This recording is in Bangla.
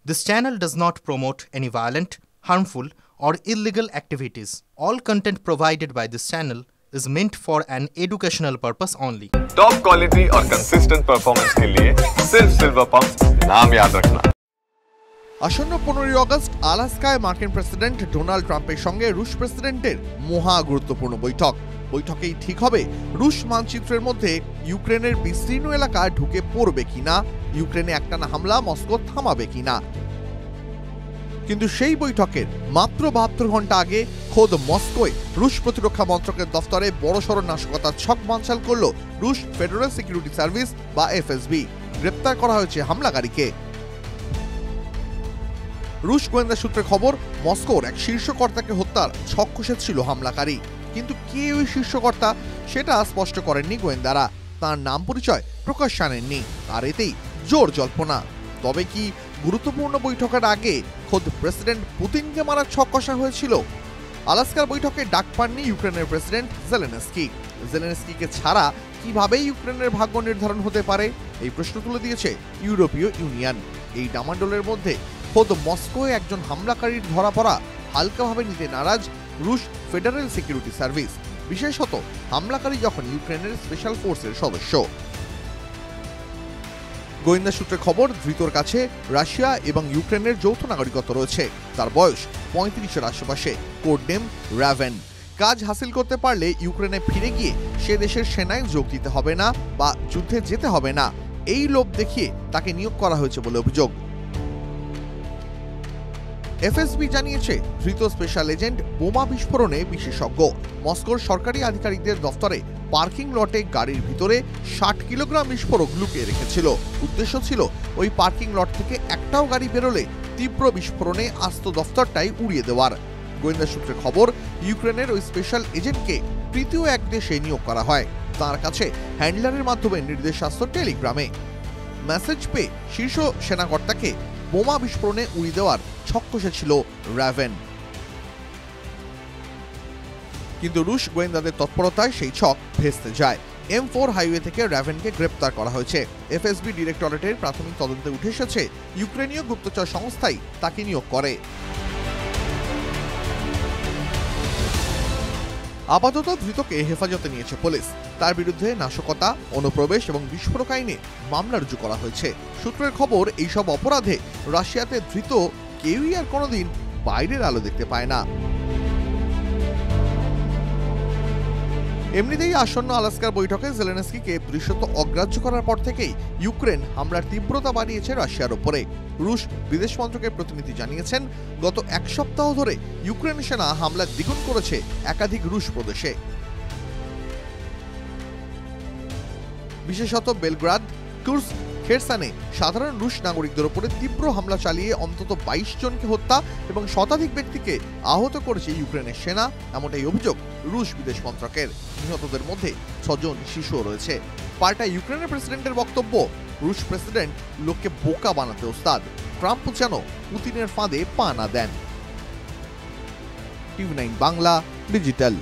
This channel does not promote any violent, harmful, or illegal activities. All content provided by this channel is meant for an educational purpose only. Top quality और कंसिस्टेंट परफॉर्मेंस के लिए सिर्फ सिल्वर पंप्स नाम याद रखना। আসন্ন 15 আগস্ট আলাস্কায় মার্কিন প্রেসিডেন্ট ডোনাল্ড ট্রাম্পের সঙ্গে রুশ প্রেসিডেন্টের মহা গুরুত্বপূর্ণ বৈঠকেই ঠিক হবে রুশ মানচিত্রের মধ্যে ইউক্রেনের বিস্তীর্ণ এলাকা ঢুকে পড়বে কিনা, ইউক্রেনে একটানা হামলা মস্কো থামাবে কিনা। কিন্তু সেই বৈঠকের মাত্র 72 ঘন্টা আগে খোদ মস্কোয় রুশ প্রতিরক্ষা মন্ত্রকের দফতরে বড়সড় নাশকতার ছক বানচাল করল রুশ ফেডারেল সিকিউরিটি সার্ভিস বা এফএসবি। গ্রেপ্তার করা হয়েছে হামলাকারীকে। রুশ গোয়েন্দা সূত্রে খবর, মস্কোর এক শীর্ষকর্তাকে হত্যার ছক কষেছিল হামলাকারী। কিন্তু কে ওই শীর্ষকর্তা সেটা স্পষ্ট করেননি গোয়েন্দারা। তার নাম পরিচয় প্রকাশ আনেননি, আর এতেই জোর জল্পনা। তবে কি গুরুত্বপূর্ণ বৈঠকের আগে খোদ প্রেসিডেন্ট পুতিনকে মারার ছক কষা হয়েছিল? আলাস্কার বৈঠকে ডাক পাননি ইউক্রেনের প্রেসিডেন্ট জেলেনস্কিকে ছাড়া কিভাবে ইউক্রেনের ভাগ্য নির্ধারণ হতে পারে, এই প্রশ্ন তুলে দিয়েছে ইউরোপীয় ইউনিয়ন। এই ডামাডোলের মধ্যে খোদ মস্কোয় একজন হামলাকারীর ধরা পড়া হালকাভাবে নিতে নারাজ রুশ ফেডারেল সিকিউরিটি সার্ভিস, বিশেষত হামলাকারী যখন ইউক্রেনের স্পেশাল ফোর্সের সদস্য। গোয়েন্দা সূত্রে খবর, ধৃতর কাছে রাশিয়া এবং ইউক্রেনের যৌথ নাগরিকত্ব রয়েছে। তার বয়স 35-এর আশেপাশে। Code name Raven. কাজ হাসিল করতে পারলে ইউক্রেনে ফিরে গিয়ে সে দেশের সেনায় যোগ দিতে হবে না বা যুদ্ধে যেতে হবে না, এই লোভ দেখিয়ে তাকে নিয়োগ করা হয়েছে বলে অভিযোগ। এফএসবি জানিয়েছে ধৃত স্পেশাল এজেন্ট বোমা বিস্ফোরণে বিশেষজ্ঞ। মস্কোর সরকারি আধিকারিকদের দফতরে পার্কিং লটে গাড়ির ভিতরে 60 কিলোগ্রাম বিস্ফোরক লুকিয়ে রেখেছিল। উদ্দেশ্য ছিল ওই পার্কিং লট থেকে একটাও গাড়ি বেরোলে তীব্র বিস্ফোরণে আস্ত দফতরটাই উড়িয়ে দেওয়ার। গোয়েন্দা সূত্রে খবর, ইউক্রেনের ওই স্পেশাল এজেন্টকে তৃতীয় এক দেশে নিয়োগ করা হয়। তার কাছে হ্যান্ডলারের মাধ্যমে নির্দেশ আসত টেলিগ্রামে। মেসেজ পেয়ে শীর্ষ সেনাকর্তাকে বোমা বিস্ফোরণে উড়িয়ে দেওয়ার ছক কষেছিল রাভেন। কিন্তু রুশ গোয়েন্দাদের তৎপরতায় সেই ছক ভেস্তে যায়। M4 হাইওয়ে থেকে রাভেনকে গ্রেপ্তার করা হয়েছে। এফএসবি ডিরেক্টরেটের প্রাথমিক তদন্তে উঠে এসেছে ইউক্রেনীয় গুপ্তচর সংস্থাই তাকে নিয়োগ করে। আপাতত ধৃতকে হেফাজতে নিয়েছে পুলিশ। তার বিরুদ্ধে নাশকতা, অনুপ্রবেশ এবং বিস্ফোরক আইনে মামলা রুজু করা হয়েছে। সূত্রের খবর, এইসব অপরাধে রাশিয়াতে ধৃত কেউই আর কোনোদিন বাইরের আলো দেখতে পায় না। এমনিতেই আসন্ন আলাস্কার বৈঠকে জেলেনস্কিকে দৃশ্যত অগ্রাহ্য করার পর থেকেই ইউক্রেন হামলার তীব্রতা বাড়িয়েছে রাশিয়ার ওপরে। রুশ বিদেশ মন্ত্রকের প্রতিনিধি জানিয়েছেন, গত এক সপ্তাহ ধরে ইউক্রেন সেনা হামলা দ্বিগুণ করেছে একাধিক রুশ প্রদেশে। বিশেষত বেলগ্রাদ, কুর্স্ক, খেরসানে সাধারণ রুশ নাগরিকদের উপরে তীব্র হামলা চালিয়ে অন্তত 22 জনকে হত্যা এবং শতাধিক ব্যক্তিকে আহত করেছে ইউক্রেনের সেনা, এমনটাই অভিযোগ রুশ বিদেশ মন্ত্রকের। নিহতদের মধ্যে 6 জন শিশুও রয়েছে। পাল্টা ইউক্রেনের প্রেসিডেন্টের বক্তব্য, রুশ প্রেসিডেন্ট লোককে বোকা বানাতে ওস্তাদ, ট্রাম্প যেন পুতিনের ফাঁদে পা না দেন। TV9 Bangla digital.